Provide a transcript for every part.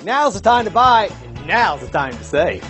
Now's the time to buy, and now's the time to save.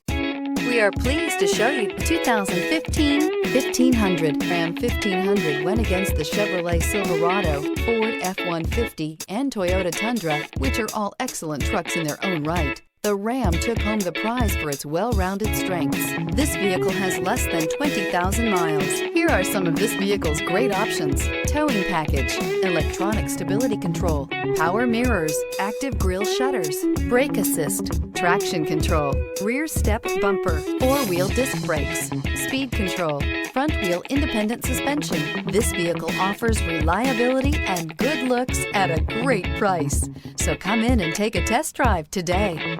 We are pleased to show you the 2015 1500. Ram 1500 went against the Chevrolet Silverado, Ford F-150, and Toyota Tundra, which are all excellent trucks in their own right. The Ram took home the prize for its well-rounded strengths. This vehicle has less than 20,000 miles. Here are some of this vehicle's great options: towing package, electronic stability control, power mirrors, active grille shutters, brake assist, traction control, rear step bumper, four-wheel disc brakes, speed control, front wheel independent suspension. This vehicle offers reliability and good looks at a great price. So come in and take a test drive today.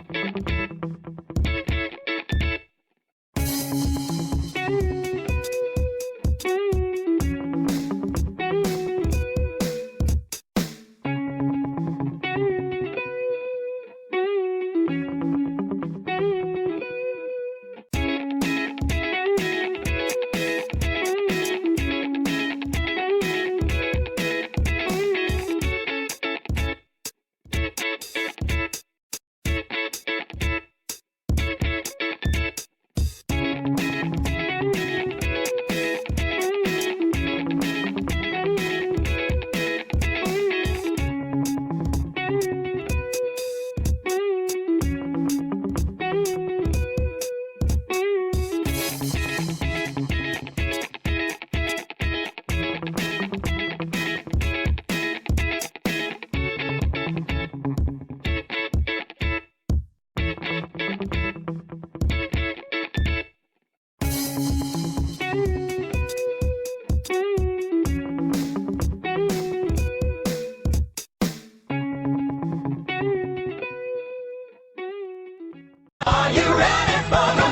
Are you ready for